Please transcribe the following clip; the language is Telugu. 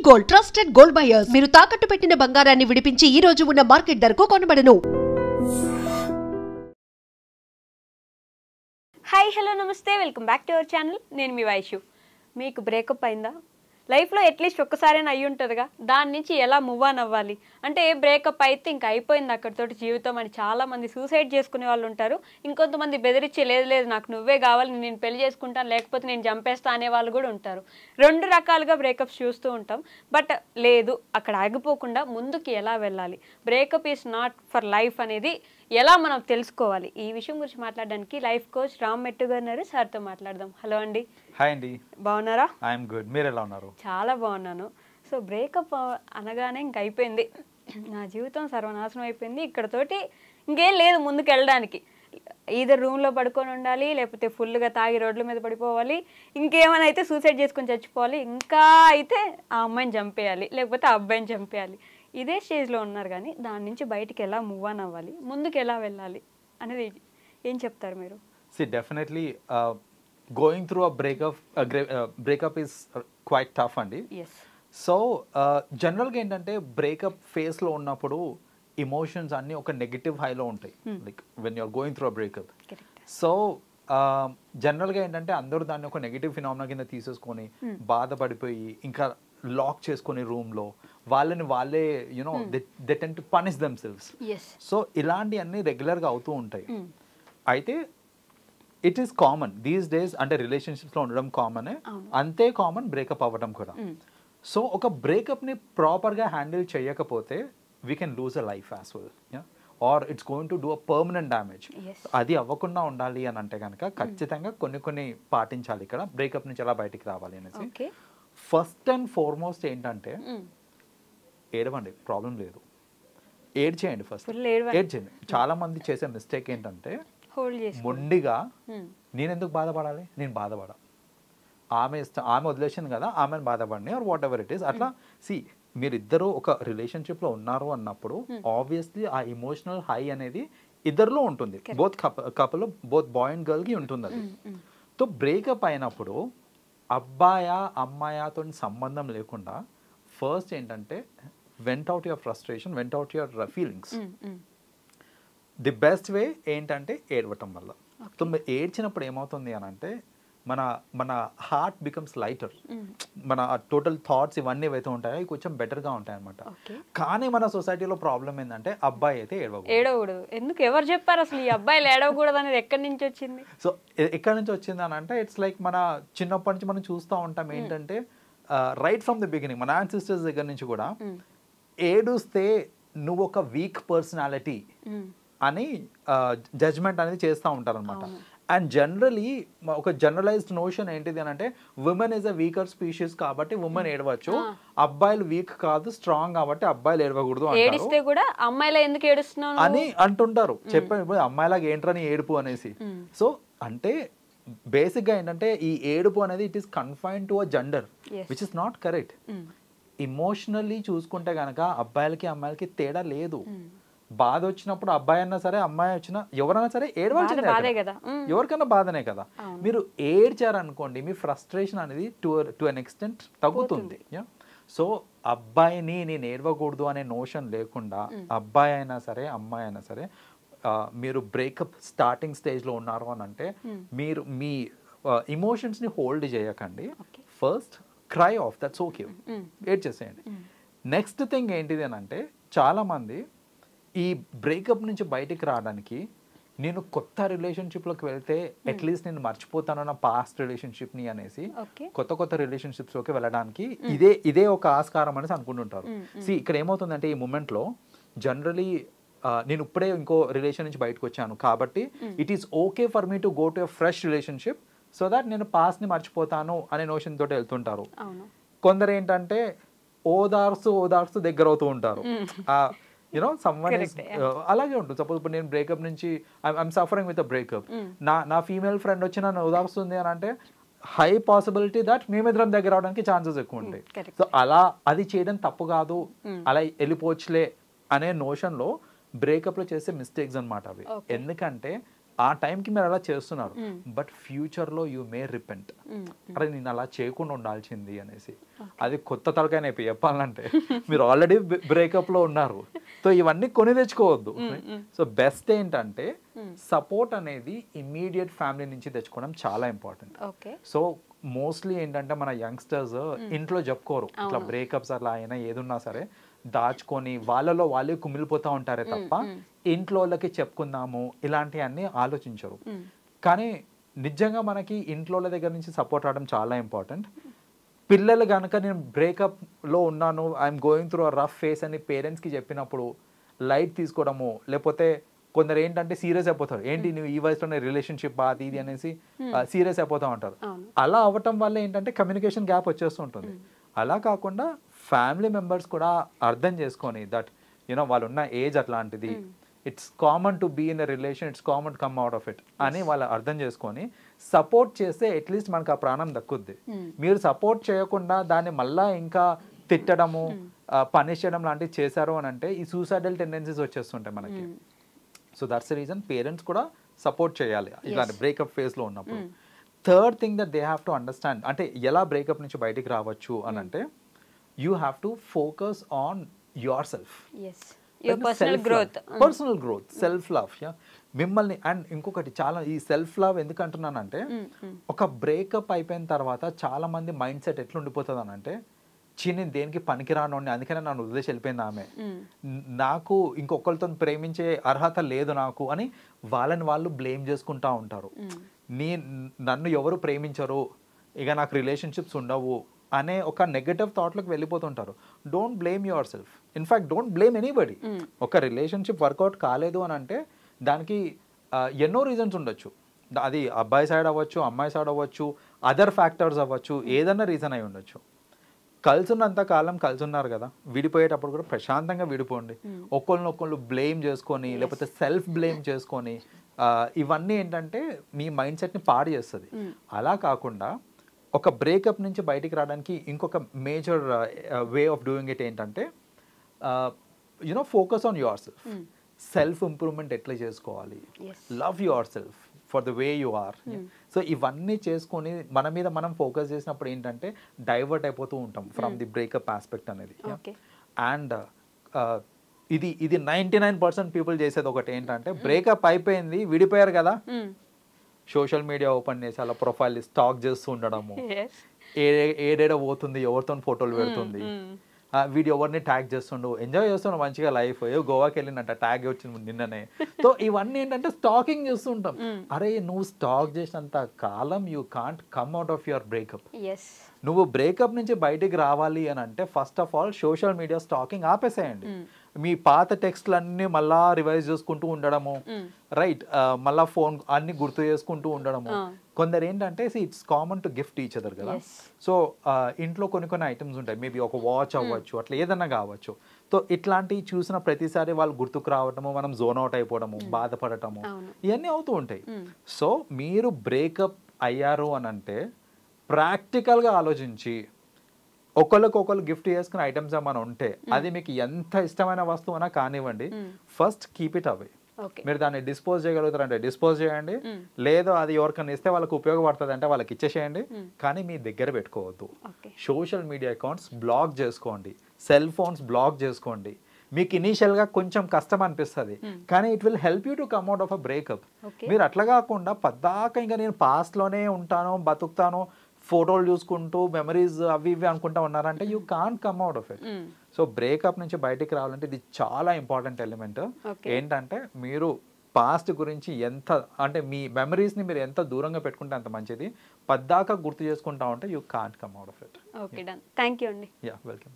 గోల్డ్ ట్రస్టెడ్ గోల్డ్ బయర్స్ మీరు తాకట్టు పెట్టిన బంగారాన్ని విడిపించి ఈ రోజు ఉన్న మార్కెట్ ధరకు కొనబడను. హాయ్ హలో నమస్తే welcome back to our channel. నేను మీ వైషు. మీకు బ్రేకప్ అయిందా? లైఫ్లో అట్లీస్ట్ ఒక్కసారైనా అయ్యి ఉంటుందిగా. దాని నుంచి ఎలా మూవ్ ఆన్ అవ్వాలి అంటే బ్రేకప్ అయితే ఇంకా అయిపోయింది అక్కడితోటి జీవితం అని చాలామంది సూసైడ్ చేసుకునే వాళ్ళు ఉంటారు. ఇంకొంతమంది బెదిరించి లేదు లేదు నాకు నువ్వే కావాలి, నేను పెళ్లి చేసుకుంటాను, లేకపోతే నేను చంపేస్తా అనే వాళ్ళు కూడా ఉంటారు. రెండు రకాలుగా బ్రేకప్స్ చూస్తూ ఉంటాం. బట్ లేదు, అక్కడ ఆగిపోకుండా ముందుకు ఎలా వెళ్ళాలి, breakup is not for life అనేది ఎలా మనం తెలుసుకోవాలి, ఈ విషయం గురించి మాట్లాడడానికి లైఫ్ కోచ్ రామ్ మెట్టు గారు ఉన్నారు. సార్తో మాట్లాడదాం. హలో అండి. హాయ్ అండి. బాగున్నారా? I'm good. మీరు ఎలా ఉన్నారు? చాలా బాగున్నాను. సో బ్రేకప్ అనగానే ఇంక అయిపోయింది, నా జీవితం సర్వనాశనం అయిపోయింది, ఇక్కడతోటి ఇంకేం లేదు ముందుకు వెళ్ళడానికి. ఈధర్ రూమ్లో పడుకొని ఉండాలి, లేకపోతే ఫుల్గా తాగి రోడ్ల మీద పడిపోవాలి, ఇంకేమైనా అయితే సూసైడ్ చేసుకొని చచ్చిపోవాలి, ఇంకా అయితే ఆ అమ్మాయిని చంపేయాలి, లేకపోతే ఆ అబ్బాయిని చంపేయాలి. ఇదే స్టేజ్లో ఉన్నారు. కానీ దాని నుంచి బయటికి ఎలా మూవ్ ఆన్ అవ్వాలి, ముందుకు ఎలా వెళ్ళాలి అనేది ఏం చెప్తారు మీరు? Definitely going through a breakup is quite tough అండి. సో జనరల్గా ఏంటంటే బ్రేకప్ ఫేస్లో ఉన్నప్పుడు ఇమోషన్స్ అన్నీ ఒక నెగిటివ్ హైలో ఉంటాయి, like when you're going through a breakup. So జనరల్గా ఏంటంటే అందరూ దాన్ని ఒక నెగిటివ్ ఫినామినా కింద తీసేసుకొని బాధపడిపోయి ఇంకా లాక్ చేసుకుని రూమ్లో వాళ్ళే you know they tend to punish themselves. So ఇలాంటివన్నీ రెగ్యులర్గా అవుతూ ఉంటాయి. అయితే it is common these days, అంటే రిలేషన్షిప్స్లో ఉండడం కామనే, అంతే కామన్ బ్రేకప్ అవ్వడం కూడా. సో ఒక బ్రేకప్ని ప్రాపర్గా హ్యాండిల్ చేయకపోతే we can lose a life as well, or it's going to do a permanent damage. అది అవ్వకుండా ఉండాలి అని అంటే కనుక ఖచ్చితంగా కొన్ని పాటించాలి ఇక్కడ బ్రేకప్ నుంచి ఎలా బయటికి రావాలి అనేసి. ఫస్ట్ అండ్ ఫార్మోస్ట్ ఏంటంటే ఏడవండి, ప్రాబ్లం లేదు, ఏడ్చేయండి. ఫస్ట్ ఏడ్చేయండి. చాలా మంది చేసే మిస్టేక్ ఏంటంటే మొండిగా నేను ఎందుకు బాధపడాలి, నేను బాధపడా, ఆమె వదిలేసింది కదా ఆమెను బాధపడిని or whatever it is. అట్లా మీరిద్దరూ ఒక రిలేషన్షిప్లో ఉన్నారు అన్నప్పుడు ఆబ్వియస్లీ ఆ ఇమోషనల్ హై అనేది ఇద్దరిలో ఉంటుంది, both couple, both boy and గర్ల్కి ఉంటుంది అది. సో బ్రేకప్ అయినప్పుడు అబ్బాయా అమ్మాయాతో సంబంధం లేకుండా ఫస్ట్ ఏంటంటే went out your frustration, went out your feelings. The best way ఏంటంటే ఏడవటం వల్ల. సో మీరు ఏడ్చినప్పుడు ఏమవుతుంది అని అంటే మన హార్ట్ బికమ్స్ లైటర్, మన టోటల్ థాట్స్ ఇవన్నీ ఏవైతే ఉంటాయో ఇవి కొంచెం బెటర్గా ఉంటాయి అనమాట. కానీ మన సొసైటీలో ప్రాబ్లం ఏంటంటే అబ్బాయి అయితే ఏడవకూడదు. ఎందుకు, ఎవరు చెప్పారు అసలు ఈ అబ్బాయిలు ఏడవకూడదు అనేది? ఎక్కడి నుంచి వచ్చింది? సో ఎక్కడి నుంచి వచ్చింది అని అంటే ఇట్స్ లైక్ మన చిన్నప్పటి నుంచి మనం చూస్తూ ఉంటాం ఏంటంటే రైట్ ఫ్రమ్ ది బిగినింగ్ మన యాన్సిస్టర్స్ దగ్గర నుంచి కూడా ఏడుస్తే నువ్వు ఒక వీక్ పర్సనాలిటీ అని జడ్జ్మెంట్ అనేది చేస్తూ ఉంటారు అనమాట. అండ్ జనరలీ ఒక జనరలైజ్డ్ నోషన్ ఏంటిది అని అంటే women is a weaker species కాబట్టి ఉమెన్ ఏడవచ్చు, అబ్బాయిలు వీక్ కాదు స్ట్రాంగ్ కాబట్టి అబ్బాయిలు ఏడవకూడదు అని అంటుంటారు. చెప్పండి అమ్మాయిలాగా ఏంట్రని ఏడుపు అనేసి. సో అంటే బేసిక్గా ఏంటంటే ఈ ఏడుపు అనేది it is confined to a gender which is not correct. Emotionally చూసుకుంటే కనుక అబ్బాయిలకి అమ్మాయిలకి తేడా లేదు. బాధ వచ్చినప్పుడు అబ్బాయి అన్నా సరే అమ్మాయి వచ్చినా ఎవరైనా సరే ఏడవాల్సిందే కదా, ఎవరికైనా బాధనే కదా. మీరు ఏడ్చారనుకోండి మీ ఫ్రస్ట్రేషన్ అనేది టు అన్ ఎక్స్టెంట్ తగ్గుతుంది. సో అబ్బాయిని నేను ఏడవకూడదు అనే నోషన్ లేకుండా అబ్బాయి అయినా సరే అమ్మాయి అయినా సరే మీరు బ్రేకప్ స్టార్టింగ్ స్టేజ్లో ఉన్నారు అని అంటే మీరు మీ ఇమోషన్స్ని హోల్డ్ చేయకండి. First cry off, that's okay, ఏడ్చేసేయండి. నెక్స్ట్ థింగ్ ఏంటిది అని అంటే చాలామంది ఈ బ్రేకప్ నుంచి బయటికి రావడానికి నేను కొత్త రిలేషన్షిప్లోకి వెళ్తే అట్లీస్ట్ నేను మర్చిపోతాను నా పాస్ట్ రిలేషన్షిప్ని అనేసి కొత్త రిలేషన్షిప్స్లోకి వెళ్ళడానికి ఇదే ఒక ఆస్కారం అనేసి అనుకుంటుంటారు. ఇక్కడ ఏమవుతుందంటే ఈ మూమెంట్లో జనరలీ నేను ఇప్పుడే ఇంకో రిలేషన్ నుంచి బయటకు వచ్చాను కాబట్టి it is okay for me to go to a fresh relationship so that నేను పాస్ట్ని మర్చిపోతాను అనే నోషన్ తోటి వెళ్తుంటారు. కొందరు ఏంటంటే ఓదార్స్తూ దగ్గర అవుతూ ఉంటారు. యూనో సమ్వన్ అలాగే ఉంటుంది. సపోజ్ ఇప్పుడు నేను బ్రేకప్ నుంచి I'm suffering with a breakup, నా ఫీమేల్ ఫ్రెండ్ వచ్చి నన్ను ఓదార్స్తుంది అని అంటే హై పాసిబిలిటీ దట్ మేమిద్దరం దగ్గర అవడానికి ఛాన్సెస్ ఎక్కువ ఉంటాయి. సో అలా అది చేయడం తప్పు కాదు, అలా వెళ్ళిపోవచ్చులే అనే నోషన్లో బ్రేకప్లో చేసే మిస్టేక్స్ అనమాట అవి. ఎందుకంటే ఆ టైంకి మీరు అలా చేస్తున్నారు, బట్ ఫ్యూచర్లో యూ మే రిపెంట్, అరే నేను అలా చేయకుండా ఉండాల్సింది అనేసి. అది కొత్త తలకాయ చెప్పాలంటే మీరు ఆల్రెడీ బ్రేకప్లో ఉన్నారు, సో ఇవన్నీ కొని తెచ్చుకోవద్దు. సో బెస్ట్ ఏంటంటే సపోర్ట్ అనేది ఇమ్మీడియట్ ఫ్యామిలీ నుంచి తెచ్చుకోవడం చాలా ఇంపార్టెంట్. సో మోస్ట్లీ ఏంటంటే మన యంగ్స్టర్స్ ఇంట్లో చెప్పుకోరు, ఇట్లా బ్రేకప్స్ అలా అయినా ఏదున్నా సరే దాచుకొని వాళ్ళలో వాళ్ళే కుమిలిపోతూ ఉంటారే తప్ప ఇంట్లో వాళ్ళకి చెప్పుకుందాము ఇలాంటివన్నీ ఆలోచించరు. కానీ నిజంగా మనకి ఇంట్లో దగ్గర నుంచి సపోర్ట్ రావడం చాలా ఇంపార్టెంట్. పిల్లలు కనుక నేను బ్రేకప్లో ఉన్నాను, I'm going through a rough face అని పేరెంట్స్కి చెప్పినప్పుడు లైట్ తీసుకోవడము, లేకపోతే కొందరు ఏంటంటే సీరియస్ అయిపోతారు, ఏంటి నువ్వు ఈ వయసులోనే రిలేషన్షిప్ అది ఇది అనేసి సీరియస్ అయిపోతూ ఉంటారు. అలా అవ్వటం వల్ల ఏంటంటే కమ్యూనికేషన్ గ్యాప్ వచ్చేస్తూ ఉంటుంది. అలా కాకుండా ఫ్యామిలీ మెంబర్స్ కూడా అర్థం చేసుకొని దట్ యూనో వాళ్ళు ఉన్న ఏజ్ అట్లాంటిది, it's common to be in a relation, it's common to come out of it అని వాళ్ళు అర్థం చేసుకొని సపోర్ట్ చేస్తే అట్లీస్ట్ మనకు ఆ ప్రాణం దక్కుద్ది. మీరు సపోర్ట్ చేయకుండా దాన్ని మళ్ళా ఇంకా తిట్టడము పనిష్ చేయడం లాంటివి చేశారు అని అంటే ఈ సూసైడల్ టెండెన్సీస్ వచ్చేస్తుంటాయి మనకి. So that's the reason parents కూడా సపోర్ట్ చేయాలి ఇలాంటి బ్రేకప్ ఫేజ్లో ఉన్నప్పుడు. Third thing that they have to understand, అంటే ఎలా బ్రేకప్ నుంచి బయటికి రావచ్చు అని అంటే you have to focus on your self, personal growth, self love. మిమ్మల్ని అండ్ ఇంకొకటి చాలా ఈ సెల్ఫ్ లవ్ ఎందుకు అంటున్నానంటే ఒక బ్రేకప్ అయిపోయిన తర్వాత చాలా మంది మైండ్ సెట్ ఎట్లా ఉండిపోతుంది అని అంటే నేను దేనికి పనికిరాను, అందుకనే నన్ను వదిలేసి వెళ్ళిపోయింది ఆమె, నాకు ఇంకొకరితో ప్రేమించే అర్హత లేదు నాకు అని వాళ్ళని వాళ్ళు బ్లేమ్ చేసుకుంటా ఉంటారు. నన్ను ఎవరు ప్రేమించరు, ఇక నాకు రిలేషన్షిప్స్ ఉండవు అనే ఒక నెగటివ్ థాట్లోకి వెళ్ళిపోతుంటారు. Don't blame yourself, in fact don't blame anybody. ఒక రిలేషన్షిప్ వర్కౌట్ కాలేదు అని అంటే దానికి ఎన్నో రీజన్స్ ఉండొచ్చు. అది అబ్బాయి సైడ్ అవ్వచ్చు, అమ్మాయి సైడ్ అవ్వచ్చు, అదర్ ఫ్యాక్టర్స్ అవ్వచ్చు, ఏదన్నా రీజన్ అయి ఉండొచ్చు. కలిసి ఉన్నంత కాలం కలిసి ఉన్నారు కదా, విడిపోయేటప్పుడు కూడా ప్రశాంతంగా విడిపోండి. ఒకళ్ళనొకళ్ళు బ్లేమ్ చేసుకొని లేకపోతే సెల్ఫ్ బ్లేమ్ చేసుకొని ఇవన్నీ ఏంటంటే మీ మైండ్ సెట్ని పాడు చేస్తుంది. అలా కాకుండా ఒక బ్రేకప్ నుంచి బయటికి రావడానికి ఇంకొక major way of doing it ఏంటంటే you know focus on yourself. Self improvement ఎట్లా చేసుకోవాలి, love yourself for the way you are. So ఇవన్నీ చేసుకొని మన మీద మనం ఫోకస్ చేసినప్పుడు ఏంటంటే డైవర్ట్ అయిపోతూ ఉంటాం ఫ్రమ్ ది బ్రేకప్ ఆస్పెక్ట్ అనేది. అండ్ ఇది 99% పీపుల్ చేసేది ఒకటి ఏంటంటే బ్రేకప్ అయిపోయింది, విడిపోయారు కదా, సోషల్ మీడియా ఓపెన్ చేసి అలా ప్రొఫైల్ స్టాక్ చేస్తూ ఉండడము, ఏడేడో పోతుంది, ఎవరితో ఫోటోలు పెడుతుంది, వీడియో ఎవరిని ట్యాగ్ చేస్తుండు, ఎంజాయ్ చేస్తుండు మంచిగా లైఫ్, గోవాకి వెళ్ళినట్ట ట్యాగ్ వచ్చింది నిన్ననే. సో ఇవన్నీ ఏంటంటే స్టాకింగ్ చేస్తుంటాం. అరే నువ్వు స్టాక్ చేసినంత కాలం you can't come out of your breakup. నువ్వు బ్రేకప్ నుంచి బయటికి రావాలి అని అంటే first of all social media stalking ఆపేసేయండి. మీ పాత టెక్స్ట్లన్నీ మళ్ళా రివైజ్ చేసుకుంటూ ఉండడము, రైట్, మళ్ళా ఫోన్ అన్ని గుర్తు చేసుకుంటూ ఉండడము. కొందరు ఏంటంటే it's common to gift each other కదా. సో ఇంట్లో కొన్ని ఐటమ్స్ ఉంటాయి, మేబీ ఒక వాచ్ అవ్వచ్చు, అట్లా ఏదన్నా కావచ్చు. సో ఇట్లాంటివి చూసిన ప్రతిసారి వాళ్ళు గుర్తుకు రావటము, మనం జోన్ అవుట్ అయిపోవడము, బాధపడటము, ఇవన్నీ అవుతూ ఉంటాయి. సో మీరు బ్రేకప్ అయ్యారు అని అంటే ప్రాక్టికల్గా ఆలోచించి ఒకళ్ళకొకళ్ళు గిఫ్ట్ చేసుకునే ఐటమ్స్ ఏమైనా ఉంటే అది మీకు ఎంత ఇష్టమైన వస్తువునా కానివ్వండి, ఫస్ట్ కీప్ ఇట్ అవే. మీరు దాన్ని డిస్పోజ్ చేయగలుగుతారంటే డిస్పోజ్ చేయండి, లేదు అది ఎవరికైనా ఇస్తే వాళ్ళకి ఉపయోగపడుతుంది అంటే వాళ్ళకి ఇచ్చేసేయండి, కానీ మీ దగ్గర పెట్టుకోవద్దు. సోషల్ మీడియా అకౌంట్స్ బ్లాక్ చేసుకోండి, సెల్ ఫోన్స్ బ్లాక్ చేసుకోండి. మీకు ఇనీషియల్గా కొంచెం కష్టం అనిపిస్తుంది, కానీ it will help you to come out of a breakup. మీరు అట్లా కాకుండా పద్దాక ఇంకా నేను పాస్ట్లోనే ఉంటాను, బతుకుతాను, ఫోటోలు చూసుకుంటూ మెమరీస్ అవి ఇవి అనుకుంటా ఉన్నారంటే you can't come out of it. So breakup నుంచి బయటికి రావాలంటే ఇది చాలా ఇంపార్టెంట్ ఎలిమెంట్. ఏంటంటే మీరు పాస్ట్ గురించి ఎంత అంటే మీ మెమరీస్ని మీరు ఎంత దూరంగా పెట్టుకుంటే అంత మంచిది. పద్దాకా గుర్తు చేసుకుంటా ఉంటే you can't come out of it. Okay, done. Thank you అండి. Yeah, welcome.